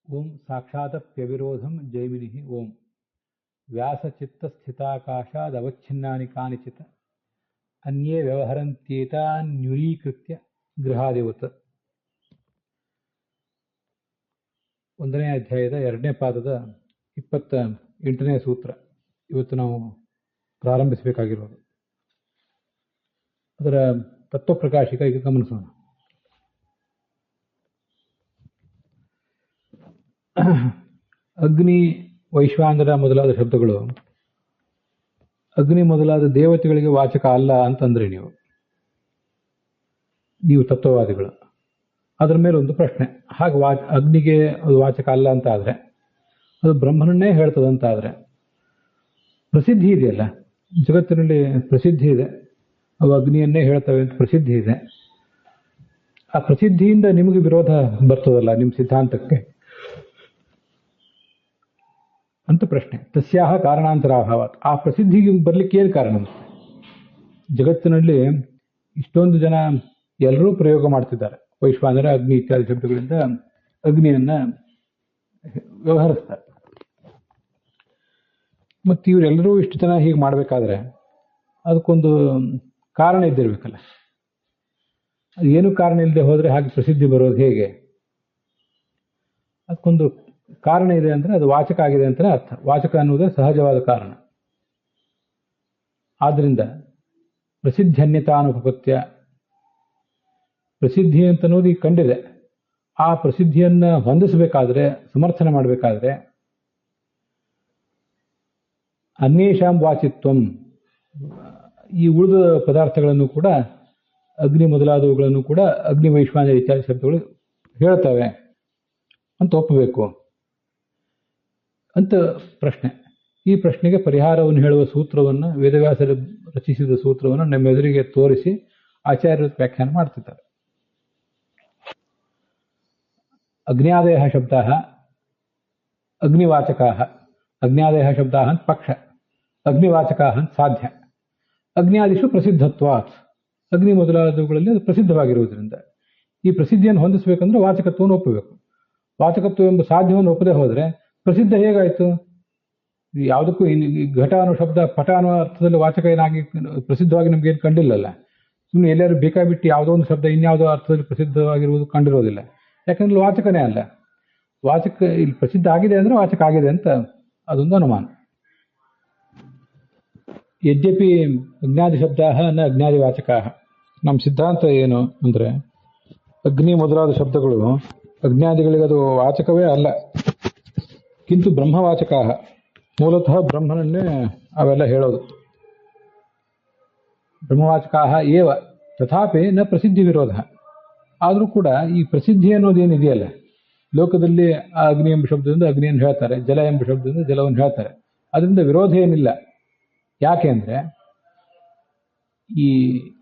ಓಂ ಸಾಕ್ಷಾದಪ್ಯವಿರೋಧಂ ಜೈಮಿನಿಃ ಓಂ ವ್ಯಾಸಚಿತ್ತಸ್ಥಿತಾಕಾಶಾದವಚ್ಛಿನ್ನಾನಿ ಕಾನಿಚಿತ್ ಅನ್ಯೇ ವ್ಯವಹರಂತ್ಯೇತಾನ್ಯುರೀಕೃತ್ಯ ಗೃಹಾದಿವತ್. 1ನೇ ಅಧ್ಯಾಯದ 2ನೇ ಪಾದದ 28ನೇ ಸೂತ್ರ ಇವತ್ತು ನಾವು ಪ್ರಾರಂಭಿಸಬೇಕಾಗಿರೋದು. ಅದರ ತತ್ವಪ್ರಕಾಶಿಕ ಈಗ ಗಮನಿಸೋಣ. ಅಗ್ನಿ, ವೈಶ್ವಾನರ ಮೊದಲಾದ ಶಬ್ದಗಳು ಅಗ್ನಿ ಮೊದಲಾದ ದೇವತೆಗಳಿಗೆ ವಾಚಕ ಅಲ್ಲ ಅಂತಂದ್ರೆ ನೀವು ತತ್ವವಾದಿಗಳು. ಅದರ ಮೇಲೆ ಒಂದು ಪ್ರಶ್ನೆ, ಹಾಗೆ ಅಗ್ನಿಗೆ ಅದು ವಾಚಕ ಅಲ್ಲ ಅಂತ ಆದರೆ ಅದು ಬ್ರಹ್ಮನನ್ನೇ ಹೇಳ್ತದಂತ ಆದರೆ ಪ್ರಸಿದ್ಧಿ ಇದೆಯಲ್ಲ, ಜಗತ್ತಿನಲ್ಲಿ ಪ್ರಸಿದ್ಧಿ ಇದೆ, ಅವು ಅಗ್ನಿಯನ್ನೇ ಹೇಳ್ತವೆ ಅಂತ ಪ್ರಸಿದ್ಧಿ ಇದೆ. ಆ ಪ್ರಸಿದ್ಧಿಯಿಂದ ನಿಮಗೆ ವಿರೋಧ ಬರ್ತದಲ್ಲ ನಿಮ್ಮ ಸಿದ್ಧಾಂತಕ್ಕೆ ಅಂತ ಪ್ರಶ್ನೆ. ತಸ್ಯಾಹ ಕಾರಣಾಂತರಾಭಾವಾತ್, ಆ ಪ್ರಸಿದ್ಧಿಗೆ ಬರ್ಲಿಕ್ಕೆ ಏನು ಕಾರಣ? ಜಗತ್ತಿನಲ್ಲಿ ಇಷ್ಟೊಂದು ಜನ ಎಲ್ಲರೂ ಪ್ರಯೋಗ ಮಾಡ್ತಿದ್ದಾರೆ, ವೈಶ್ವಾನರ ಅಗ್ನಿ ಇತ್ಯಾದಿ ಶಬ್ದಗಳಿಂದ ಅಗ್ನಿಯನ್ನ ವ್ಯವಹರಿಸ್ತಾರೆ. ಮತ್ತು ಇವರೆಲ್ಲರೂ ಇಷ್ಟು ಜನ ಹೀಗೆ ಮಾಡಬೇಕಾದ್ರೆ ಅದಕ್ಕೊಂದು ಕಾರಣ ಇದ್ದಿರ್ಬೇಕಲ್ಲ. ಏನು ಕಾರಣ ಇಲ್ಲದೆ ಹೋದರೆ ಹಾಗೆ ಪ್ರಸಿದ್ಧಿ ಬರೋದು ಹೇಗೆ? ಅದಕ್ಕೊಂದು ಕಾರಣ ಇದೆ ಅಂದರೆ ಅದು ವಾಚಕ ಆಗಿದೆ ಅಂತಲೇ ಅರ್ಥ. ವಾಚಕ ಅನ್ನುವುದೇ ಸಹಜವಾದ ಕಾರಣ. ಆದ್ದರಿಂದ ಪ್ರಸಿದ್ಧನ್ಯತಾನುಪಪತ್ಯ, ಪ್ರಸಿದ್ಧಿ ಅಂತನ್ನೋದು ಈಗ ಕಂಡಿದೆ. ಆ ಪ್ರಸಿದ್ಧಿಯನ್ನು ಹೊಂದಿಸಬೇಕಾದ್ರೆ, ಸಮರ್ಥನೆ ಮಾಡಬೇಕಾದ್ರೆ ಅನ್ಯೇಷಾಂ ವಾಚಿತ್ವಂ, ಈ ಉಳಿದ ಪದಾರ್ಥಗಳನ್ನು ಕೂಡ ಅಗ್ನಿ ಮೊದಲಾದವುಗಳನ್ನು ಕೂಡ ಅಗ್ನಿ ವೈಶ್ವಾನ ಇತ್ಯಾದಿ ಶಬ್ದಗಳು ಹೇಳ್ತವೆ ಅಂತ ಒಪ್ಪಬೇಕು ಅಂತ ಪ್ರಶ್ನೆ. ಈ ಪ್ರಶ್ನೆಗೆ ಪರಿಹಾರವನ್ನು ಹೇಳುವ ಸೂತ್ರವನ್ನು, ವೇದವ್ಯಾಸರು ರಚಿಸಿದ ಸೂತ್ರವನ್ನು ನಮ್ಮೆದುರಿಗೆ ತೋರಿಸಿ ಆಚಾರ್ಯರು ವ್ಯಾಖ್ಯಾನ ಮಾಡ್ತಿದ್ದಾರೆ. ಅಗ್ನ್ಯಾದಯ ಶಬ್ದ ಅಗ್ನಿವಾಚಕ, ಅಗ್ನ್ಯಾದಯ ಶಬ್ದ ಅಂತ ಪಕ್ಷ, ಅಗ್ನಿವಾಚಕ ಅಂತ ಸಾಧ್ಯ. ಅಗ್ನ್ಯಾದಿಷು ಪ್ರಸಿದ್ಧತ್ವಾತ್, ಅಗ್ನಿ ಮೊದಲಾದವುಗಳಲ್ಲಿ ಅದು ಪ್ರಸಿದ್ಧವಾಗಿರುವುದರಿಂದ ಈ ಪ್ರಸಿದ್ಧಿಯನ್ನು ಹೊಂದಿಸಬೇಕಂದ್ರೆ ವಾಚಕತ್ವವನ್ನು ಒಪ್ಪಬೇಕು. ವಾಚಕತ್ವ ಎಂಬ ಸಾಧ್ಯವನ್ನು ಒಪ್ಪದೆ ಹೋದರೆ ಪ್ರಸಿದ್ಧ ಹೇಗಾಯಿತು? ಯಾವುದಕ್ಕೂ ಘಟ ಅನ್ನೋ ಶಬ್ದ ಪಟ ಅನ್ನೋ ಅರ್ಥದಲ್ಲಿ ವಾಚಕ ಏನಾಗಿ ಪ್ರಸಿದ್ಧವಾಗಿ ನಮ್ಗೇನು ಕಂಡಿಲ್ಲಲ್ಲ. ಸುಮ್ಮನೆ ಎಲ್ಲರೂ ಬೇಕಾಬಿಟ್ಟು ಯಾವುದೋ ಒಂದು ಶಬ್ದ ಇನ್ಯಾವುದೋ ಅರ್ಥದಲ್ಲಿ ಪ್ರಸಿದ್ಧವಾಗಿರುವುದು ಕಂಡಿರೋದಿಲ್ಲ. ಯಾಕಂದ್ರೆ ವಾಚಕನೇ ಅಲ್ಲ. ವಾಚಕ ಇಲ್ಲಿ ಪ್ರಸಿದ್ಧ ಆಗಿದೆ ಅಂದರೆ ವಾಚಕ ಆಗಿದೆ ಅಂತ ಅದೊಂದು ಅನುಮಾನ. ಯದ್ಯಪಿ ಅಜ್ಞಾದಿ ಶಬ್ದ ನ ಅಜ್ಞಾದಿ ವಾಚಕ, ನಮ್ಮ ಸಿದ್ಧಾಂತ ಏನು ಅಂದರೆ ಅಗ್ನಿ ಮೊದಲಾದ ಶಬ್ದಗಳು ಅಜ್ಞಾದಿಗಳಿಗೆ ಅದು ವಾಚಕವೇ ಅಲ್ಲ. ಕಿಂತು ಬ್ರಹ್ಮವಾಚಕ, ಮೂಲತಃ ಬ್ರಹ್ಮನನ್ನೇ ಅವೆಲ್ಲ ಹೇಳೋದು. ಬ್ರಹ್ಮವಾಚಕ ಏವ ತಥಾಪಿ ನ ಪ್ರಸಿದ್ಧಿ ವಿರೋಧ. ಆದರೂ ಕೂಡ ಈ ಪ್ರಸಿದ್ಧಿ ಅನ್ನೋದೇನಿದೆಯಲ್ಲ, ಲೋಕದಲ್ಲಿ ಆ ಅಗ್ನಿ ಎಂಬ ಶಬ್ದದಿಂದ ಅಗ್ನಿಯನ್ನು ಹೇಳ್ತಾರೆ, ಜಲ ಎಂಬ ಶಬ್ದದಿಂದ ಜಲವನ್ನು ಹೇಳ್ತಾರೆ. ಅದರಿಂದ ವಿರೋಧ ಏನಿಲ್ಲ. ಯಾಕೆ ಅಂದರೆ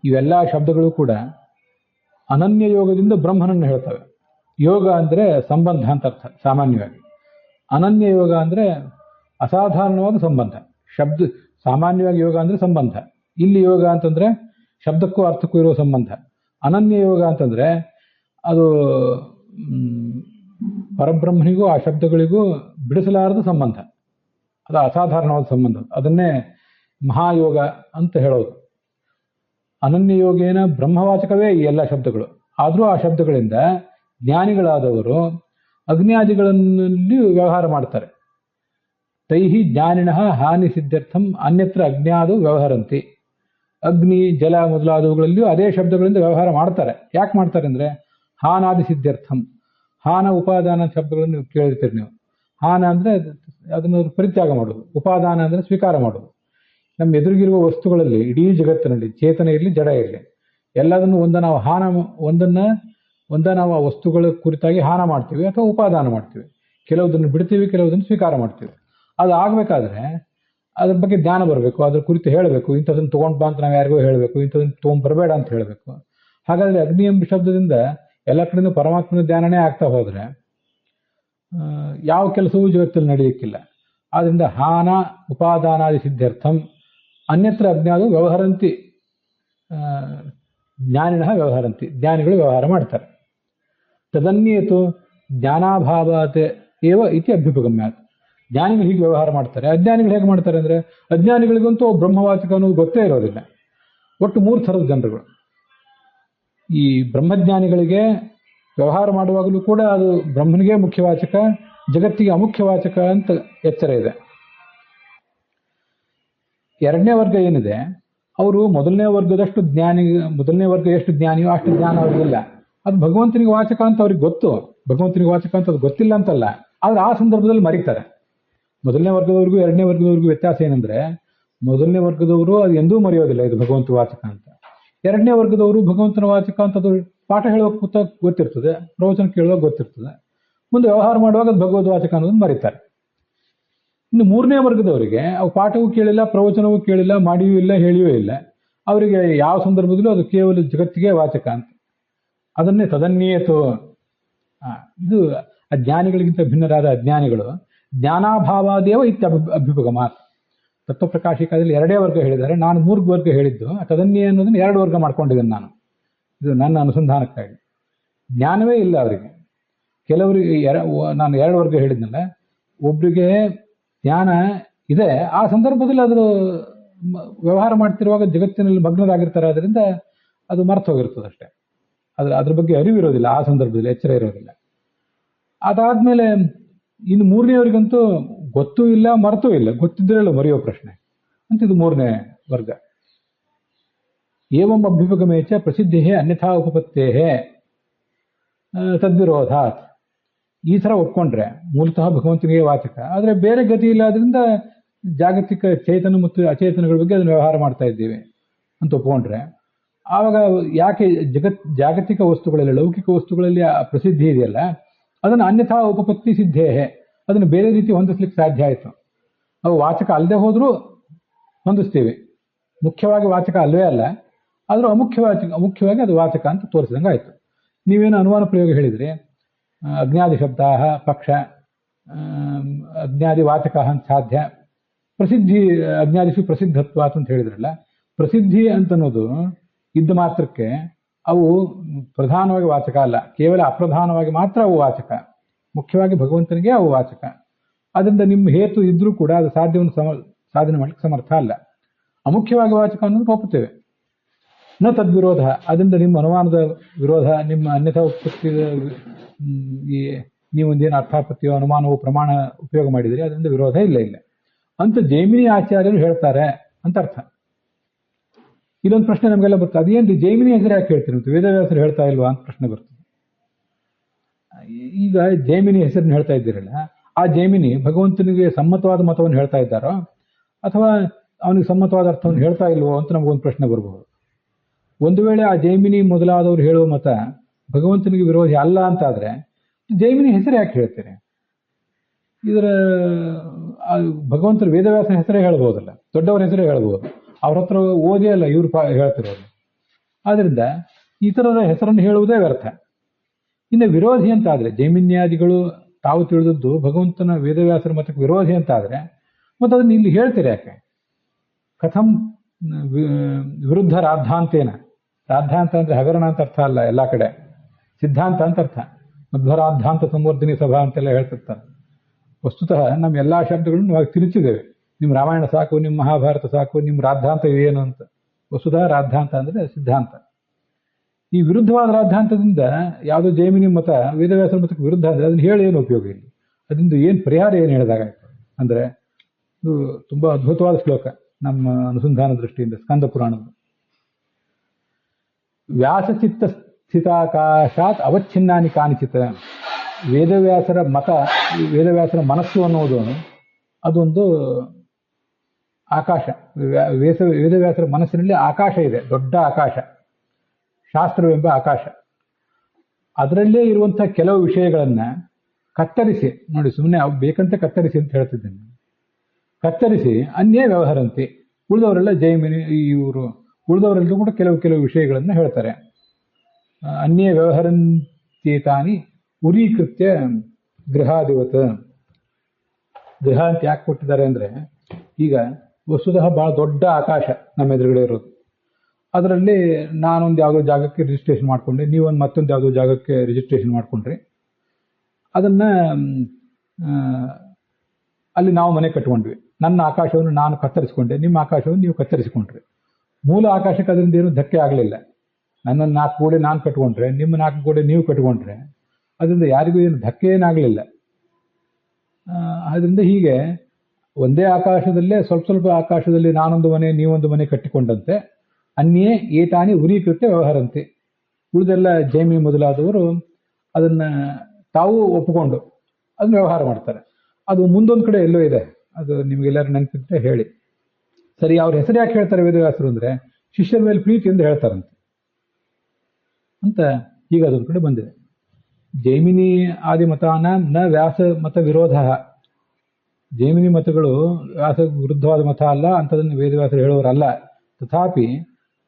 ಇವೆಲ್ಲ ಶಬ್ದಗಳು ಕೂಡ ಅನನ್ಯ ಯೋಗದಿಂದ ಬ್ರಹ್ಮನನ್ನು ಹೇಳ್ತವೆ. ಯೋಗ ಅಂದರೆ ಸಂಬಂಧ ಅಂತ ಅರ್ಥ ಸಾಮಾನ್ಯವಾಗಿ. ಅನನ್ಯ ಯೋಗ ಅಂದರೆ ಅಸಾಧಾರಣವಾದ ಸಂಬಂಧ. ಸಾಮಾನ್ಯವಾಗಿ ಯೋಗ ಅಂದರೆ ಸಂಬಂಧ. ಇಲ್ಲಿ ಯೋಗ ಅಂತಂದ್ರೆ ಶಬ್ದಕ್ಕೂ ಅರ್ಥಕ್ಕೂ ಇರುವ ಸಂಬಂಧ. ಅನನ್ಯ ಯೋಗ ಅಂತಂದ್ರೆ ಅದು ಪರಬ್ರಹ್ಮನಿಗೂ ಆ ಶಬ್ದಗಳಿಗೂ ಬಿಡಿಸಲಾರದ ಸಂಬಂಧ. ಅದು ಅಸಾಧಾರಣವಾದ ಸಂಬಂಧ. ಅದನ್ನೇ ಮಹಾಯೋಗ ಅಂತ ಹೇಳೋದು. ಅನನ್ಯ ಯೋಗೇನ ಬ್ರಹ್ಮವಾಚಕವೇ ಈ ಎಲ್ಲ ಶಬ್ದಗಳು. ಆದರೂ ಆ ಶಬ್ದಗಳಿಂದ ಜ್ಞಾನಿಗಳಾದವರು ಅಗ್ನ್ಯಾದಿಗಳಲ್ಲಿ ವ್ಯವಹಾರ ಮಾಡ್ತಾರೆ. ತೈಹಿ ಜ್ಞಾನಿನಃ ಹಾನಿ ಸಿದ್ಧಾರ್ಥಂ ಅನ್ಯತ್ರ ಅಜ್ಞಾದು ವ್ಯವಹರಂತಿ. ಅಗ್ನಿ, ಜಲ ಮೊದಲಾದವುಗಳಲ್ಲಿಯೂ ಅದೇ ಶಬ್ದಗಳಿಂದ ವ್ಯವಹಾರ ಮಾಡ್ತಾರೆ. ಯಾಕೆ ಮಾಡ್ತಾರೆ ಅಂದರೆ ಹಾನಾದಿ ಸಿದ್ಧಾರ್ಥಂ. ಹಾನ ಉಪಾದಾನ ಶಬ್ದಗಳನ್ನು ಕೇಳಿರ್ತೀರಿ ನೀವು. ಹಾನ ಅಂದರೆ ಅದನ್ನು ಪರಿತ್ಯಾಗ ಮಾಡೋದು, ಉಪಾದಾನ ಅಂದರೆ ಸ್ವೀಕಾರ ಮಾಡೋದು. ನಮ್ಮ ಎದುರಿಗಿರುವ ವಸ್ತುಗಳಲ್ಲಿ, ಇಡೀ ಜಗತ್ತಿನಲ್ಲಿ ಚೇತನ ಇರಲಿ ಜಡ ಇರಲಿ, ಎಲ್ಲದನ್ನು ಒಂದನ್ನು ನಾವು ಆ ವಸ್ತುಗಳ ಕುರಿತಾಗಿ ಹಾನ ಮಾಡ್ತೀವಿ ಅಥವಾ ಉಪಾದಾನ ಮಾಡ್ತೀವಿ. ಕೆಲವುದನ್ನು ಬಿಡ್ತೀವಿ, ಕೆಲವುದನ್ನು ಸ್ವೀಕಾರ ಮಾಡ್ತೀವಿ. ಅದು ಆಗಬೇಕಾದ್ರೆ ಅದ್ರ ಬಗ್ಗೆ ಜ್ಞಾನ ಬರಬೇಕು, ಅದ್ರ ಕುರಿತು ಹೇಳಬೇಕು. ಇಂಥದನ್ನು ತೊಗೊಂಡು ಬಾ ಅಂತ ನಾವು ಯಾರಿಗೋ ಹೇಳಬೇಕು, ಇಂಥದನ್ನು ತೊಗೊಂಡ್ಬರಬೇಡ ಅಂತ ಹೇಳಬೇಕು. ಹಾಗಾದರೆ ಅಗ್ನಿ ಎಂಬ ಶಬ್ದದಿಂದ ಎಲ್ಲ ಕಡೆಯೂ ಪರಮಾತ್ಮನ ಧ್ಯಾನನೇ ಆಗ್ತಾ ಹೋದರೆ ಯಾವ ಕೆಲಸವೂ ಜಗತ್ತಲ್ಲಿ ನಡೆಯಕ್ಕಿಲ್ಲ. ಆದ್ದರಿಂದ ಹಾನ ಉಪಾದಾನಾದಿ ಸಿದ್ಧಾರ್ಥಂ ಅನ್ಯತ್ರ ಅಜ್ಞಾದು ವ್ಯವಹರಂತಿ, ಜ್ಞಾನಿನಃ ವ್ಯವಹರಂತಿ, ಜ್ಞಾನಿಗಳು ವ್ಯವಹಾರ ಮಾಡ್ತಾರೆ. ತದನ್ಯೇತು ಜ್ಞಾನಾಭಾವಾತ್ ಏವ ಇತಿ ಅಭ್ಯುಪಗಮ್ಯಾತ್. ಜ್ಞಾನಿಗಳು ಹೀಗೆ ವ್ಯವಹಾರ ಮಾಡ್ತಾರೆ. ಅಜ್ಞಾನಿಗಳು ಹೇಗೆ ಮಾಡ್ತಾರೆ ಅಂದರೆ, ಅಜ್ಞಾನಿಗಳಿಗಂತೂ ಬ್ರಹ್ಮವಾಚಕ ಅನ್ನೋದು ಗೊತ್ತೇ ಇರೋದಿಲ್ಲ. ಒಟ್ಟು 3 ಥರದ ಜನರುಗಳು. ಈ ಬ್ರಹ್ಮಜ್ಞಾನಿಗಳಿಗೆ ವ್ಯವಹಾರ ಮಾಡುವಾಗಲೂ ಕೂಡ ಅದು ಬ್ರಹ್ಮನಿಗೆ ಮುಖ್ಯವಾಚಕ, ಜಗತ್ತಿಗೆ ಅಮುಖ್ಯವಾಚಕ ಅಂತ ಎಚ್ಚರ ಇದೆ. ಎರಡನೇ ವರ್ಗ ಏನಿದೆ, ಅವರು ಮೊದಲನೇ ವರ್ಗದಷ್ಟು ಮೊದಲನೇ ವರ್ಗ ಎಷ್ಟು ಜ್ಞಾನಿಯೋ ಅಷ್ಟು ಜ್ಞಾನ ಅವ್ರಿಗಿಲ್ಲ. ಅದು ಭಗವಂತನಿಗೆ ವಾಚಕ ಅಂತ ಅವ್ರಿಗೆ ಗೊತ್ತು, ಭಗವಂತನಿಗೆ ವಾಚಕ ಅಂತ ಅದು ಗೊತ್ತಿಲ್ಲ ಅಂತಲ್ಲ, ಆದ್ರೆ ಆ ಸಂದರ್ಭದಲ್ಲಿ ಮರೀತಾರೆ. ಮೊದಲನೇ ವರ್ಗದವ್ರಿಗೂ ಎರಡನೇ ವರ್ಗದವ್ರಿಗೂ ವ್ಯತ್ಯಾಸ ಏನಂದ್ರೆ, ಮೊದಲನೇ ವರ್ಗದವರು ಅದು ಎಂದೂ ಮರೆಯೋದಿಲ್ಲ ಇದು ಭಗವಂತ ವಾಚಕ ಅಂತ. ಎರಡನೇ ವರ್ಗದವರು ಭಗವಂತನ ವಾಚಕ ಅಂತ ಅದು ಪಾಠ ಹೇಳುವಾಗ ಗೊತ್ತಿರ್ತದೆ, ಪ್ರವಚನ ಕೇಳುವಾಗ ಗೊತ್ತಿರ್ತದೆ, ಮುಂದೆ ವ್ಯವಹಾರ ಮಾಡುವಾಗ ಅದು ಭಗವದ್ ವಾಚಕ ಅನ್ನೋದನ್ನು ಮರೀತಾರೆ. ಇನ್ನು 3ನೇ ವರ್ಗದವರಿಗೆ ಅವು ಪಾಠವೂ ಕೇಳಿಲ್ಲ, ಪ್ರವಚನವೂ ಕೇಳಿಲ್ಲ, ಮಾಡಿಯೂ ಇಲ್ಲ, ಹೇಳಿಯೂ ಇಲ್ಲ, ಅವರಿಗೆ ಯಾವ ಸಂದರ್ಭದಲ್ಲೂ ಅದು ಕೇವಲ ಜಗತ್ತಿಗೆ ವಾಚಕ ಅಂತ. ಅದನ್ನೇ ತದನ್ಯೇತು. ಇದು ಅಜ್ಞಾನಿಗಳಿಗಿಂತ ಭಿನ್ನರಾದ ಅಜ್ಞಾನಿಗಳು ಜ್ಞಾನಾಭಾವಾದೇವ ಅಭ್ಯುಪಗಮಾತ್. ತತ್ವಪ್ರಕಾಶಿಕದಲ್ಲಿ 2 ವರ್ಗ ಹೇಳಿದ್ದಾರೆ, ನಾನು 3 ವರ್ಗ ಹೇಳಿದ್ದು. ತದನ್ಯ ಅನ್ನೋದನ್ನು 2 ವರ್ಗ ಮಾಡ್ಕೊಂಡಿದ್ದೇನೆ ನಾನು, ಇದು ನನ್ನ ಅನುಸಂಧಾನಕ್ಕಾಗಿ. ಜ್ಞಾನವೇ ಇಲ್ಲ ಅವರಿಗೆ. ಕೆಲವರಿಗೆ ನಾನು 2 ವರ್ಗ ಹೇಳಿದ್ನಲ್ಲ, ಒಬ್ಬರಿಗೆ ಜ್ಞಾನ ಇದೆ, ಆ ಸಂದರ್ಭದಲ್ಲಿ ಅದರ ವ್ಯವಹಾರ ಮಾಡ್ತಿರುವಾಗ ಜಗತ್ತಿನಲ್ಲಿ ಮಗ್ನರಾಗಿರ್ತಾರೆ, ಅದರಿಂದ ಅದು ಮರ್ತು ಹೋಗಿರ್ತದೆ ಅಷ್ಟೇ. ಅದ್ರ ಬಗ್ಗೆ ಅರಿವಿರೋದಿಲ್ಲ, ಆ ಸಂದರ್ಭದಲ್ಲಿ ಎಚ್ಚರ ಇರೋದಿಲ್ಲ. ಅದಾದ್ಮೇಲೆ ಇನ್ನು 3ನೇವರಿಗಂತೂ ಗೊತ್ತೂ ಇಲ್ಲ, ಮರೆತೂ ಇಲ್ಲ, ಗೊತ್ತಿದ್ರೇಳು ಮರೆಯೋ ಪ್ರಶ್ನೆ ಅಂತ. ಇದು 3ನೇ ವರ್ಗ. ಏವಂ ಅಭ್ಯುಪಗಮೇಚ ಪ್ರಸಿದ್ಧಿ ಅನ್ಯಥಾ ಉಪಪತ್ತೇ ತದ್ವಿರೋಧಾತ್. ಈ ಥರ ಒಪ್ಕೊಂಡ್ರೆ ಮೂಲತಃ ಭಗವಂತನಿಗೆ ವಾಚಕ, ಆದರೆ ಬೇರೆ ಗತಿ ಇಲ್ಲ, ಅದರಿಂದ ಜಾಗತಿಕ ಚೇತನ ಮತ್ತು ಅಚೇತನಗಳ ಬಗ್ಗೆ ಅದನ್ನು ವ್ಯವಹಾರ ಮಾಡ್ತಾ ಇದ್ದೀವಿ ಅಂತ ಒಪ್ಕೊಂಡ್ರೆ, ಆವಾಗ ಯಾಕೆ ಜಾಗತಿಕ ವಸ್ತುಗಳಲ್ಲಿ, ಲೌಕಿಕ ವಸ್ತುಗಳಲ್ಲಿ ಆ ಪ್ರಸಿದ್ಧಿ ಇದೆಯಲ್ಲ, ಅದನ್ನು ಅನ್ಯಥಾ ಉಪಪತ್ತಿ ಸಿದ್ಧೇಹೆ, ಅದನ್ನು ಬೇರೆ ರೀತಿ ಹೊಂದಿಸ್ಲಿಕ್ಕೆ ಸಾಧ್ಯ ಆಯಿತು. ಅವು ವಾಚಕ ಅಲ್ಲದೆ ಹೋದರೂ ಹೊಂದಿಸ್ತೀವಿ. ಮುಖ್ಯವಾಗಿ ವಾಚಕ ಅಲ್ವೇ ಅಲ್ಲ, ಆದರೂ ಅಮುಖ್ಯವಾಗಿ ಅದು ವಾಚಕ ಅಂತ ತೋರಿಸಿದಂಗೆ ಆಯಿತು. ನೀವೇನು ಅನುಮಾನ ಪ್ರಯೋಗ ಹೇಳಿದ್ರಿ, ಅಜ್ಞಾದಿ ಶಬ್ದ ಪಕ್ಷ ಅಜ್ಞಾದಿ ವಾಚಕ ಅಂತ ಸಾಧ್ಯ, ಪ್ರಸಿದ್ಧಿ ಅಜ್ಞಾದಿಸು ಪ್ರಸಿದ್ಧತ್ವ ಅಂತ ಹೇಳಿದ್ರಲ್ಲ, ಪ್ರಸಿದ್ಧಿ ಅಂತನ್ನೋದು ಇದ್ದ ಮಾತ್ರಕ್ಕೆ ಅವು ಪ್ರಧಾನವಾಗಿ ವಾಚಕ ಅಲ್ಲ, ಕೇವಲ ಅಪ್ರಧಾನವಾಗಿ ಮಾತ್ರ ಅವು ವಾಚಕ, ಮುಖ್ಯವಾಗಿ ಭಗವಂತನಿಗೆ ಅವು ವಾಚಕ. ಅದರಿಂದ ನಿಮ್ಮ ಹೇತು ಇದ್ರೂ ಕೂಡ ಅದು ಸಾಧ್ಯವನ್ನು ಸಾಧನೆ ಮಾಡಲಿಕ್ಕೆ ಸಮರ್ಥ ಅಲ್ಲ. ಅಮುಖ್ಯವಾಗಿ ವಾಚಕ ಅನ್ನೋದು ಒಪ್ಪುತ್ತೇವೆ. ನ ತದ್ವಿರೋಧ, ಅದರಿಂದ ನಿಮ್ಮ ಅನುಮಾನದ ವಿರೋಧ, ನಿಮ್ಮ ಅನ್ಯಥಾ ಉತ್ಪತ್ತಿ, ನೀವೊಂದೇನು ಅರ್ಥಾಪತ್ತಿಯೋ ಅನುಮಾನವೋ ಪ್ರಮಾಣ ಉಪಯೋಗ ಮಾಡಿದ್ರಿ, ಅದರಿಂದ ವಿರೋಧ ಇಲ್ಲ ಅಂತ ಜೈಮಿನಿ ಆಚಾರ್ಯರು ಹೇಳ್ತಾರೆ ಅಂತ ಅರ್ಥ. ಇಲ್ಲೊಂದು ಪ್ರಶ್ನೆ ನಮಗೆಲ್ಲ ಬರ್ತದೆ, ಅದೇನ್ರಿ ಜೈಮಿನಿ ಹೆಸರು ಯಾಕೆ ಹೇಳ್ತೀರಿ ಅಂತ, ವೇದವ್ಯಾಸರು ಹೇಳ್ತಾ ಇಲ್ವಾ ಅಂತ ಪ್ರಶ್ನೆ ಬರ್ತದೆ. ಈಗ ಜೈಮಿನಿ ಹೆಸರನ್ನು ಹೇಳ್ತಾ ಇದ್ದೀರಲ್ಲ, ಆ ಜೈಮಿನಿ ಭಗವಂತನಿಗೆ ಸಮ್ಮತವಾದ ಮತವನ್ನು ಹೇಳ್ತಾ ಇದ್ದಾರೋ ಅಥವಾ ಅವನಿಗೆ ಸಮ್ಮತವಾದ ಅರ್ಥವನ್ನು ಹೇಳ್ತಾ ಇಲ್ವೋ ಅಂತ ನಮಗೊಂದು ಪ್ರಶ್ನೆ ಬರಬಹುದು. ಒಂದು ವೇಳೆ ಆ ಜೈಮಿನಿ ಮೊದಲಾದವರು ಹೇಳುವ ಮತ ಭಗವಂತನಿಗೆ ವಿರೋಧಿ ಅಲ್ಲ ಅಂತಾದ್ರೆ ಜೈಮಿನಿ ಹೆಸರು ಯಾಕೆ ಹೇಳ್ತೀರಿ? ಇದರ ಭಗವಂತನ ವೇದವ್ಯಾಸನ ಹೆಸರೇ ಹೇಳ್ಬೋದಲ್ಲ, ದೊಡ್ಡವರ ಹೆಸರೇ ಹೇಳ್ಬೋದು, ಅವ್ರ ಹತ್ರ ಓದೇ ಅಲ್ಲ ಇವ್ರು ಹೇಳ್ತಿರೋದು. ಆದ್ರಿಂದ ಇತರರ ಹೆಸರನ್ನು ಹೇಳುವುದೇ ವ್ಯರ್ಥ. ಇನ್ನು ವಿರೋಧಿ ಅಂತಾದ್ರೆ, ಜೈಮಿನ್ಯಾದಿಗಳು ತಾವು ತಿಳಿದದ್ದು ಭಗವಂತನ ವೇದವ್ಯಾಸರ ಮತಕ್ಕೆ ವಿರೋಧಿ ಅಂತಾದ್ರೆ ಮತ್ತೆ ಅದನ್ನ ಇಲ್ಲಿ ಹೇಳ್ತೀರಿ ಯಾಕೆ? ಕಥಂ ವಿರುದ್ಧ ರಾದ್ಧಾಂತೇನ, ರಾದ್ಧಾಂತ ಅಂದ್ರೆ ಹಗರಣ ಅಂತ ಅರ್ಥ ಅಲ್ಲ, ಎಲ್ಲ ಕಡೆ ಸಿದ್ಧಾಂತ ಅಂತ ಅರ್ಥ. ಮಧ್ವರಾದ್ಧಾಂತ ಸಂವರ್ಧಿನಿ ಸಭಾ ಅಂತೆಲ್ಲ ಹೇಳ್ತಿರ್ತಾರೆ. ವಸ್ತುತಃ ನಮ್ಮ ಎಲ್ಲಾ ಶಬ್ದಗಳನ್ನು ನಾವು ತಿರುಚಿದ್ದೇವೆ. ನಿಮ್ಮ ರಾಮಾಯಣ ಸಾಕು, ನಿಮ್ಮ ಮಹಾಭಾರತ ಸಾಕು, ನಿಮ್ಮ ರಾದ್ಧಾಂತ ಏನು ಅಂತ. ವಸ್ತುತಃ ರಾದ್ಧಾಂತ ಅಂದ್ರೆ ಸಿದ್ಧಾಂತ. ಈ ವಿರುದ್ಧವಾದ ರಾದ್ಧಾಂತದಿಂದ ಯಾವುದೋ ಜೈಮಿನಿ ಮತ ವೇದವ್ಯಾಸರ ಮತಕ್ಕೆ ವಿರುದ್ಧ ಅಂದ್ರೆ ಅದನ್ನ ಹೇಳಿ ಏನು ಉಪಯೋಗ ಇಲ್ಲ. ಅದರಿಂದ ಏನು ಪರಿಹಾರ ಏನು ಹೇಳಿದಾಗಾಯ್ತು ಅಂದ್ರೆ, ಇದು ತುಂಬಾ ಅದ್ಭುತವಾದ ಶ್ಲೋಕ ನಮ್ಮ ಅನುಸಂಧಾನ ದೃಷ್ಟಿಯಿಂದ, ಸ್ಕಂದ ಪುರಾಣದ. ವ್ಯಾಸಚಿತ್ತ ಸ್ಥಿತಾಕಾಶಾತ್ ಅವಚ್ಛಿನ್ನಾನಿ ಕಾನಿಚಿತ. ವೇದವ್ಯಾಸರ ಮತ, ವೇದವ್ಯಾಸರ ಮನಸ್ಸು ಅನ್ನುವುದು ಅದೊಂದು ಆಕಾಶ. ವೇದವ್ಯಾಸರ ಮನಸ್ಸಿನಲ್ಲಿ ಆಕಾಶ ಇದೆ, ದೊಡ್ಡ ಆಕಾಶ, ಶಾಸ್ತ್ರವೆಂಬ ಆಕಾಶ. ಅದರಲ್ಲೇ ಇರುವಂತಹ ಕೆಲವು ವಿಷಯಗಳನ್ನ ಕತ್ತರಿಸಿ ನೋಡಿ, ಸುಮ್ಮನೆ ಬೇಕಂತ ಕತ್ತರಿಸಿ ಅಂತ ಹೇಳ್ತಿದ್ದೇನೆ, ಕತ್ತರಿಸಿ ಅನ್ಯೇ ವ್ಯವಹರಂತಿ. ಉಳಿದವರೆಲ್ಲ ಜೈಮಿನಿ ಇವರು ಉಳಿದವರೆಲ್ಲರೂ ಕೂಡ ಕೆಲವು ವಿಷಯಗಳನ್ನು ಹೇಳ್ತಾರೆ. ಅನ್ಯೇ ವ್ಯವಹರಂತೇತಾನಿ ಉರೀಕೃತ್ಯ ಗೃಹಾಧಿವತ್. ಗೃಹ ಅಂತ ಯಾಕೆ ಕೊಟ್ಟಿದ್ದಾರೆ ಅಂದ್ರೆ, ಈಗ ವಸ್ತುತಃ ಬಹಳ ದೊಡ್ಡ ಆಕಾಶ ನಮ್ಮ ಎದುರುಗಡೆ ಇರೋದು. ಅದರಲ್ಲಿ ನಾನೊಂದು ಯಾವುದೋ ಜಾಗಕ್ಕೆ ರಿಜಿಸ್ಟ್ರೇಷನ್ ಮಾಡ್ಕೊಂಡೆ, ನೀವೊಂದು ಮತ್ತೊಂದು ಯಾವುದೋ ಜಾಗಕ್ಕೆ ರಿಜಿಸ್ಟ್ರೇಷನ್ ಮಾಡ್ಕೊಂಡ್ರಿ. ಅದನ್ನ ಅಲ್ಲಿ ನಾವು ಮನೆ ಕಟ್ಕೊಂಡ್ವಿ. ನನ್ನ ಆಕಾಶವನ್ನು ನಾನು ಕತ್ತರಿಸಿಕೊಂಡೆ, ನಿಮ್ಮ ಆಕಾಶವನ್ನು ನೀವು ಕತ್ತರಿಸಿಕೊಂಡ್ರಿ. ಮೂಲ ಆಕಾಶಕ್ಕೆ ಅದರಿಂದ ಏನು ಧಕ್ಕೆ ಆಗಲಿಲ್ಲ. ನನ್ನನ್ನು 4 ಗೋಡೆ ನಾನು ಕಟ್ಕೊಂಡ್ರೆ, ನಿಮ್ಮ 4 ಗೋಡೆ ನೀವು ಕಟ್ಕೊಂಡ್ರೆ ಅದರಿಂದ ಯಾರಿಗೂ ಏನು ಧಕ್ಕೆ ಏನಾಗಲಿಲ್ಲ. ಅದರಿಂದ ಹೀಗೆ ಒಂದೇ ಆಕಾಶದಲ್ಲೇ ಸ್ವಲ್ಪ ಸ್ವಲ್ಪ ಆಕಾಶದಲ್ಲಿ ನಾನೊಂದು ಮನೆ ನೀವೊಂದು ಮನೆ ಕಟ್ಟಿಕೊಂಡಂತೆ ಅನ್ಯೇ ಏತಾನಿ ಉರೀಕೃತ್ಯ ವ್ಯವಹಾರಂತೆ. ಉಳಿದೆಲ್ಲ ಜೈಮಿ ಮೊದಲಾದವರು ಅದನ್ನ ತಾವು ಒಪ್ಪಿಕೊಂಡು ಅದನ್ನ ವ್ಯವಹಾರ ಮಾಡ್ತಾರೆ. ಅದು ಮುಂದೊಂದು ಕಡೆ ಎಲ್ಲೋ ಇದೆ, ಅದು ನಿಮಗೆಲ್ಲರೂ ನೆನಪಿದ್ರೆ ಹೇಳಿ. ಸರಿ, ಅವ್ರ ಹೆಸರು ಯಾಕೆ ಹೇಳ್ತಾರೆ ವೇದವ್ಯಾಸರು ಅಂದ್ರೆ ಶಿಷ್ಯರ ಮೇಲೆ ಪ್ರೀತಿ ಎಂದು ಹೇಳ್ತಾರಂತೆ ಅಂತ. ಈಗ ಅದೊಂದು ಕಡೆ ಬಂದಿದೆ. ಜೈಮಿನಿ ಆದಿ ಮತಾನ ನ ವ್ಯಾಸ ಮತ ವಿರೋಧ. ಜೈಮಿನಿ ಮತಗಳು ವ್ಯಾಸ ವಿರುದ್ಧವಾದ ಮತ ಅಲ್ಲ, ಅಂಥದನ್ನು ವೇದವ್ಯಾಸರು ಹೇಳೋರಲ್ಲ. ತಥಾಪಿ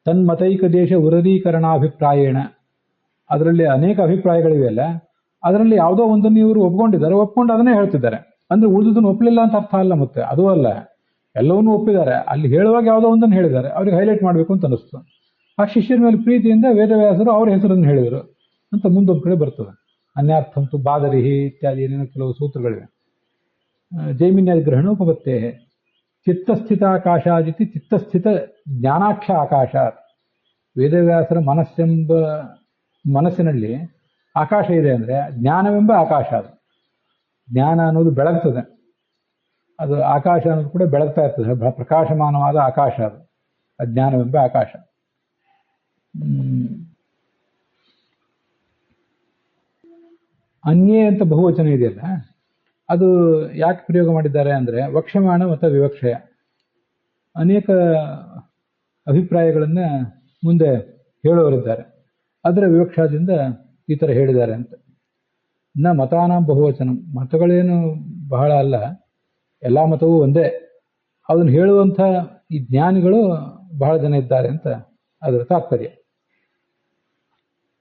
ತನ್ಮತೈಕ ದೇಶ ಉರದೀಕರಣಾಭಿಪ್ರಾಯೇಣ, ಅದರಲ್ಲಿ ಅನೇಕ ಅಭಿಪ್ರಾಯಗಳಿವೆ ಅಲ್ಲ, ಅದರಲ್ಲಿ ಯಾವುದೋ ಒಂದನ್ನು ಇವರು ಒಪ್ಕೊಂಡಿದ್ದಾರೆ, ಒಪ್ಕೊಂಡು ಅದನ್ನೇ ಹೇಳ್ತಿದ್ದಾರೆ. ಅಂದ್ರೆ ಉಳಿದುದನ್ನು ಒಪ್ಪಲಿಲ್ಲ ಅಂತ ಅರ್ಥ ಅಲ್ಲ, ಮತ್ತೆ ಅದು ಅಲ್ಲ, ಎಲ್ಲವನ್ನೂ ಒಪ್ಪಿದ್ದಾರೆ. ಅಲ್ಲಿ ಹೇಳುವಾಗ ಯಾವುದೋ ಒಂದನ್ನು ಹೇಳಿದ್ದಾರೆ, ಅವ್ರಿಗೆ ಹೈಲೈಟ್ ಮಾಡಬೇಕು ಅಂತ ಅನಿಸ್ತು. ಆ ಶಿಷ್ಯರ ಮೇಲೆ ಪ್ರೀತಿಯಿಂದ ವೇದವ್ಯಾಸರು ಅವ್ರ ಹೆಸರನ್ನು ಹೇಳಿದರು ಅಂತ ಮುಂದೊಂದು ಕಡೆ ಬರ್ತದೆ. ಅನ್ಯಾರ್ಥಂತು ಬಾದರಿಹಿ ಇತ್ಯಾದಿ ಏನೇನೋ ಕೆಲವು ಸೂತ್ರಗಳಿವೆ. ಜೈಮಿನ್ಯಾದಿ ಗ್ರಹಣ ಉಪಪತ್ತೇ ಚಿತ್ತಸ್ಥಿತಾಕಾಶಾದಿತಿ ಚಿತ್ತಸ್ಥಿತ ಜ್ಞಾನಾಖ್ಯ ಆಕಾಶ. ವೇದವ್ಯಾಸರ ಮನಸ್ಸಿನಲ್ಲಿ ಆಕಾಶ ಇದೆ ಅಂದರೆ ಜ್ಞಾನವೆಂಬ ಆಕಾಶ. ಅದು ಜ್ಞಾನ ಅನ್ನೋದು ಬೆಳಗ್ತದೆ, ಅದು ಆಕಾಶ ಅನ್ನೋದು ಕೂಡ ಬೆಳಗ್ತಾ ಇರ್ತದೆ, ಪ್ರಕಾಶಮಾನವಾದ ಆಕಾಶ ಅದು ಅಜ್ಞಾನವೆಂಬ ಆಕಾಶ. ಅನ್ಯೇ ಅಂತ ಬಹುವಚನ ಇದೆಯಲ್ಲ, ಅದು ಯಾಕೆ ಪ್ರಯೋಗ ಮಾಡಿದ್ದಾರೆ ಅಂದರೆ ವಕ್ಷ್ಯಮಾಣ ಮತ್ತು ವಿವಕ್ಷಯ. ಅನೇಕ ಅಭಿಪ್ರಾಯಗಳನ್ನು ಮುಂದೆ ಹೇಳುವವರಿದ್ದಾರೆ, ಅದರ ವಿವಕ್ಷದಿಂದ ಈ ಥರ ಹೇಳಿದ್ದಾರೆ ಅಂತ. ನ ಮತಾನ ಬಹುವಚನ, ಮತಗಳೇನು ಬಹಳ ಅಲ್ಲ, ಎಲ್ಲ ಮತವೂ ಒಂದೇ. ಅದನ್ನು ಹೇಳುವಂಥ ಈ ಜ್ಞಾನಿಗಳು ಬಹಳ ಜನ ಇದ್ದಾರೆ ಅಂತ ಅದರ ತಾತ್ಪರ್ಯ.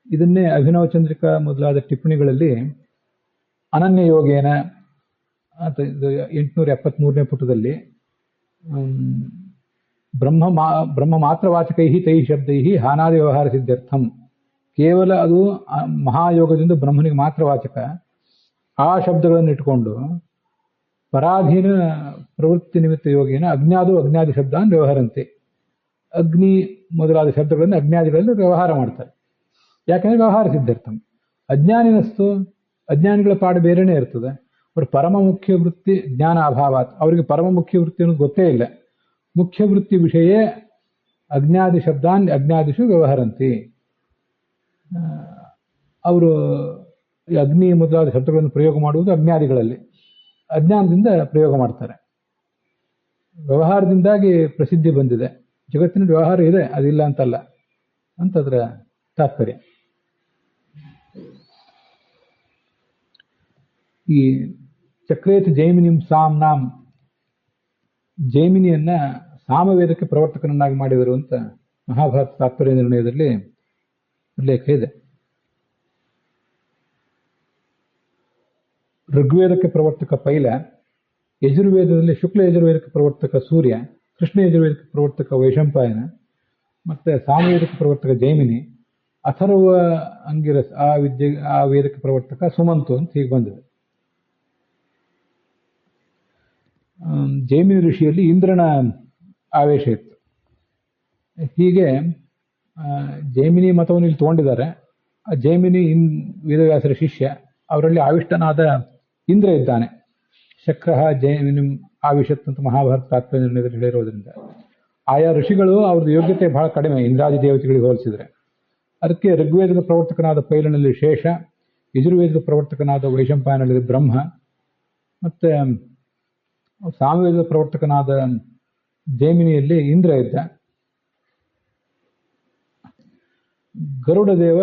ಇದನ್ನೇ ಅಭಿನವ ಚಂದ್ರಿಕಾ ಮೊದಲಾದ ಟಿಪ್ಪಣಿಗಳಲ್ಲಿ ಅನನ್ಯ ಯೋಗೇನ ಅಂತ 873ನೇ ಪುಟದಲ್ಲಿ ಬ್ರಹ್ಮ ಮಾತ್ರವಾಚಕೈ ತೈ ಶಬ್ದೈ ಹಾನಾದಿ ವ್ಯವಹಾರ ಸಿದ್ಧಾರ್ಥಂ. ಕೇವಲ ಅದು ಮಹಾಯೋಗದಿಂದ ಬ್ರಹ್ಮನಿಗೆ ಮಾತ್ರ ವಾಚಕ. ಆ ಶಬ್ದಗಳನ್ನು ಇಟ್ಕೊಂಡು ಪರಾಧೀನ ಪ್ರವೃತ್ತಿ ನಿಮಿತ್ತ ಯೋಗೇನ ಅಜ್ಞಾದು ಅಜ್ಞಾದಿ ಶಬ್ದಾನ್ ವ್ಯವಹಾರಂತೆ. ಅಗ್ನಿ ಮೊದಲಾದ ಶಬ್ದಗಳನ್ನು ಅಜ್ಞಾದಿಗಳಲ್ಲಿ ವ್ಯವಹಾರ ಮಾಡ್ತಾರೆ. ಯಾಕಂದ್ರೆ ವ್ಯವಹಾರ ಸಿದ್ಧಾರ್ಥಂ. ಅಜ್ಞಾನಿನಸ್ತು, ಅಜ್ಞಾನಿಗಳ ಪಾಡು ಬೇರೆನೇ ಇರ್ತದೆ. ಅವ್ರ ಪರಮ ಮುಖ್ಯ ವೃತ್ತಿ ಜ್ಞಾನ ಅಭಾವಾತ್, ಅವರಿಗೆ ಪರಮ ಮುಖ್ಯ ವೃತ್ತಿ ಅನ್ನೋದು ಗೊತ್ತೇ ಇಲ್ಲ. ಮುಖ್ಯ ವೃತ್ತಿ ವಿಷಯ ಅಜ್ಞಾದಿ ಶಬ್ದಾನ್ ಅಜ್ಞಾದಿಷು ವ್ಯವಹರಂತಿ. ಅವರು ಅಗ್ನಿ ಮೊದಲಾದ ಶಬ್ದಗಳನ್ನು ಪ್ರಯೋಗ ಮಾಡುವುದು ಅಜ್ಞಾದಿಗಳಲ್ಲಿ, ಅಜ್ಞಾನದಿಂದ ಪ್ರಯೋಗ ಮಾಡ್ತಾರೆ. ವ್ಯವಹಾರದಿಂದಾಗಿ ಪ್ರಸಿದ್ಧಿ ಬಂದಿದೆ. ಜಗತ್ತಿನ ವ್ಯವಹಾರ ಇದೆ, ಅದಿಲ್ಲ ಅಂತಲ್ಲ ಅಂತದ್ರ ತಾತ್ಪರ್ಯ. ಈ ಚಕ್ರೇತ್ ಜೈಮಿನಿಂ ಸಾಮ್ನಾಂ, ಜೈಮಿನಿಯನ್ನ ಸಾಮವೇದಕ್ಕೆ ಪ್ರವರ್ತಕನನ್ನಾಗಿ ಮಾಡಿದರು ಅಂತ ಮಹಾಭಾರತ ತಾತ್ಪರ್ಯ ನಿರ್ಣಯದಲ್ಲಿ ಉಲ್ಲೇಖ ಇದೆ. ಋಗ್ವೇದಕ್ಕೆ ಪ್ರವರ್ತಕ ಪೈಲ, ಯಜುರ್ವೇದದಲ್ಲಿ ಶುಕ್ಲ ಯಜುರ್ವೇದಕ್ಕೆ ಪ್ರವರ್ತಕ ಸೂರ್ಯ, ಕೃಷ್ಣ ಯಜುರ್ವೇದಕ್ಕೆ ಪ್ರವರ್ತಕ ವೈಶಂಪಾಯನ, ಮತ್ತೆ ಸಾಮವೇದಕ್ಕೆ ಪ್ರವರ್ತಕ ಜೈಮಿನಿ, ಅಥರ್ವ ಅಂಗಿರಸ್ ಆ ವೇದಕ್ಕೆ ಪ್ರವರ್ತಕ ಸುಮಂತು ಅಂತ ಹೀಗೆ ಬಂದಿದೆ. ಜೈಮಿನಿ ಋಷಿಯಲ್ಲಿ ಇಂದ್ರನ ಆವೇಶ ಇತ್ತು. ಹೀಗೆ ಜೈಮಿನಿ ಮತವನ್ನು ಇಲ್ಲಿ ತಗೊಂಡಿದ್ದಾರೆ. ಆ ಜೈಮಿನಿ ವೇದವ್ಯಾಸರ ಶಿಷ್ಯ, ಅವರಲ್ಲಿ ಆವಿಷ್ಟನಾದ ಇಂದ್ರ ಇದ್ದಾನೆ. ಶಕ್ರ ಜೈಮಿನಿ ಆವಿಷತ್ ಅಂತ ಮಹಾಭಾರತ ತಾತ್ಪರ್ಯ ನಿರ್ಣಯದಲ್ಲಿ ಹೇಳಿರೋದ್ರಿಂದ ಆಯಾ ಋಷಿಗಳು ಅವ್ರದ್ದು ಯೋಗ್ಯತೆ ಬಹಳ ಕಡಿಮೆ ಇಂದ್ರಾದಿ ದೇವತೆಗಳಿಗೆ ಹೋಲಿಸಿದ್ರೆ. ಅದಕ್ಕೆ ಋಗ್ವೇದದ ಪ್ರವರ್ತಕನಾದ ಪೈಲನಲ್ಲಿ ಶೇಷ, ಯಜುರ್ವೇದದ ಪ್ರವರ್ತಕನಾದ ವೈಶಂಪಾಯನಲ್ಲಿ ಬ್ರಹ್ಮ, ಮತ್ತೆ ಸಾಮವೇದದ ಪ್ರವರ್ತಕನಾದ ಜೈಮಿನಿಯಲ್ಲಿ ಇಂದ್ರ ಇದ್ದ. ಗರುಡ ದೇವ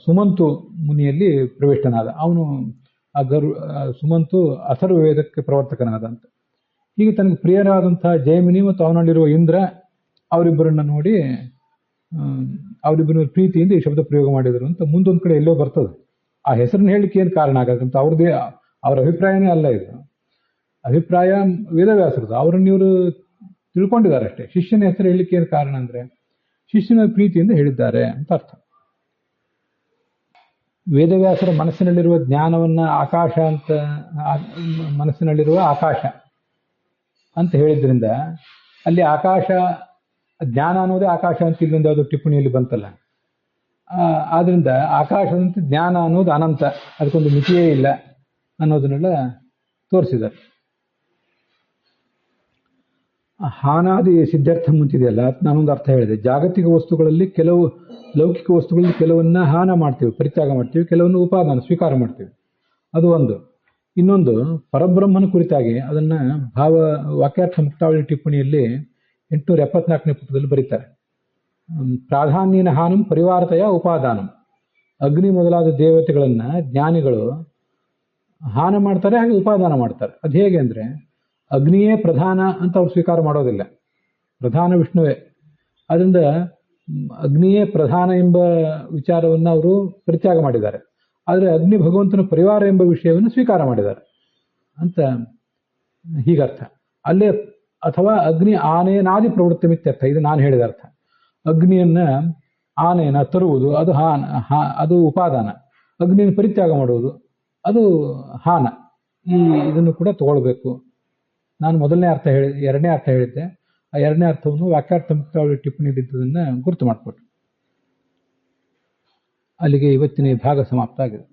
ಸುಮಂತು ಮುನಿಯಲ್ಲಿ ಪ್ರವಿಷ್ಟನಾದ. ಅವನು ಆ ಸುಮಂತು ಅಥರ್ವ ವೇದಕ್ಕೆ ಪ್ರವರ್ತಕನಾದಂತ. ಹೀಗೆ ತನಗೆ ಪ್ರಿಯರಾದಂತಹ ಜೈಮಿನಿ ಮತ್ತು ಅವನಲ್ಲಿರುವ ಇಂದ್ರ ಅವರಿಬ್ಬರನ್ನ ನೋಡಿ ಅವರಿಬ್ಬರ ಪ್ರೀತಿಯಿಂದ ಈ ಶಬ್ದ ಪ್ರಯೋಗ ಮಾಡಿದರು ಅಂತ ಮುಂದೊಂದು ಕಡೆ ಎಲ್ಲೋ ಬರ್ತದೆ. ಆ ಹೆಸರನ್ನ ಹೇಳಲಿಕ್ಕೆ ಏನು ಕಾರಣ ಆಗತ್ತಂತ ಅವ್ರದೇ ಅವ್ರ ಅಭಿಪ್ರಾಯನೇ ಅಲ್ಲ ಇದು. ಅಭಿಪ್ರಾಯ ವೇದವ್ಯಾಸರದು, ಅವರನ್ನು ಇವರು ತಿಳ್ಕೊಂಡಿದ್ದಾರೆ ಅಷ್ಟೇ. ಶಿಷ್ಯನ ಹೆಸರು ಹೇಳಲಿಕ್ಕೆ ಏನು ಕಾರಣ ಅಂದ್ರೆ ಶಿಷ್ಯನ ಪ್ರೀತಿಯಿಂದ ಹೇಳಿದ್ದಾರೆ ಅಂತ ಅರ್ಥ. ವೇದವ್ಯಾಸರ ಮನಸ್ಸಿನಲ್ಲಿರುವ ಜ್ಞಾನವನ್ನ ಆಕಾಶ ಅಂತ, ಮನಸ್ಸಿನಲ್ಲಿರುವ ಆಕಾಶ ಅಂತ ಹೇಳಿದ್ರಿಂದ ಅಲ್ಲಿ ಆಕಾಶ ಜ್ಞಾನ ಅನ್ನೋದೇ ಆಕಾಶ ಅಂತ ಇಲ್ಲೊಂದು ಯಾವುದೋ ಟಿಪ್ಪಣಿಯಲ್ಲಿ ಬಂತಲ್ಲ. ಆದ್ರಿಂದ ಆಕಾಶದಂತೆ ಜ್ಞಾನ ಅನ್ನೋದು ಅನಂತ, ಅದಕ್ಕೊಂದು ಮಿತಿಯೇ ಇಲ್ಲ ಅನ್ನೋದನ್ನೆಲ್ಲ ತೋರಿಸಿದ್ದಾರೆ. ಹಾನಾದಿ ಸಿದ್ಧಾರ್ಥ ಮುಂತಿದೆಯಲ್ಲ, ನಾನೊಂದು ಅರ್ಥ ಹೇಳಿದೆ. ಜಾಗತಿಕ ವಸ್ತುಗಳಲ್ಲಿ ಕೆಲವು, ಲೌಕಿಕ ವಸ್ತುಗಳಲ್ಲಿ ಕೆಲವನ್ನ ಹಾನ ಮಾಡ್ತೀವಿ, ಪರಿತ್ಯಾಗ ಮಾಡ್ತೀವಿ, ಕೆಲವನ್ನು ಉಪಾದಾನ ಸ್ವೀಕಾರ ಮಾಡ್ತೀವಿ, ಅದು ಒಂದು. ಇನ್ನೊಂದು ಪರಬ್ರಹ್ಮನ ಕುರಿತಾಗಿ ಅದನ್ನ ವಾಕ್ಯಾರ್ಥ ಮುಕ್ತಾವಳಿ ಟಿಪ್ಪಣಿಯಲ್ಲಿ 874ನೇ ಪುಟದಲ್ಲಿ ಬರೀತಾರೆ. ಪ್ರಾಧಾನ್ಯನ ಹಾನಂ ಪರಿವಾರತೆಯ ಉಪಾದಾನಂ. ಅಗ್ನಿ ಮೊದಲಾದ ದೇವತೆಗಳನ್ನ ಜ್ಞಾನಿಗಳು ಹಾನ ಮಾಡ್ತಾರೆ, ಹಾಗೆ ಉಪಾದಾನ ಮಾಡ್ತಾರೆ. ಅದು ಹೇಗೆ ಅಂದ್ರೆ, ಅಗ್ನಿಯೇ ಪ್ರಧಾನ ಅಂತ ಅವ್ರು ಸ್ವೀಕಾರ ಮಾಡೋದಿಲ್ಲ, ಪ್ರಧಾನ ವಿಷ್ಣುವೇ. ಅದರಿಂದ ಅಗ್ನಿಯೇ ಪ್ರಧಾನ ಎಂಬ ವಿಚಾರವನ್ನು ಅವರು ಪರಿತ್ಯಾಗ ಮಾಡಿದ್ದಾರೆ. ಆದರೆ ಅಗ್ನಿ ಭಗವಂತನ ಪರಿವಾರ ಎಂಬ ವಿಷಯವನ್ನು ಸ್ವೀಕಾರ ಮಾಡಿದ್ದಾರೆ ಅಂತ ಹೀಗರ್ಥ. ಅಲ್ಲೇ ಅಥವಾ ಅಗ್ನಿ ಆನೆಯನಾದಿ ಪ್ರವೃತ್ತಿ ಮಿತ್ಯರ್ಥ, ಇದು ನಾನು ಹೇಳಿದ ಅರ್ಥ. ಅಗ್ನಿಯನ್ನ, ಆನೆಯನ್ನ ತರುವುದು ಅದು ಅದು ಉಪಾದಾನ, ಅಗ್ನಿಯನ್ನು ಪರಿತ್ಯಾಗ ಮಾಡುವುದು ಅದು ಹಾನ. ಇದನ್ನು ಕೂಡ ತಗೊಳ್ಬೇಕು. ನಾನು ಮೊದಲನೇ ಅರ್ಥ ಎರಡನೇ ಅರ್ಥ ಹೇಳಿದ್ದೆ. ಆ ಎರಡನೇ ಅರ್ಥವನ್ನು ವಾಕ್ಯಾರ್ಥ ಮುಕ್ತಾವಳಿ ಟಿಪ್ಪಣಿಯಲ್ಲಿದ್ದುದನ್ನು ಗುರುತು ಮಾಡಿಕೊಟ್ಟು. ಅಲ್ಲಿಗೆ ಇವತ್ತಿನ ಈ ಭಾಗ ಸಮಾಪ್ತ ಆಗಿದೆ.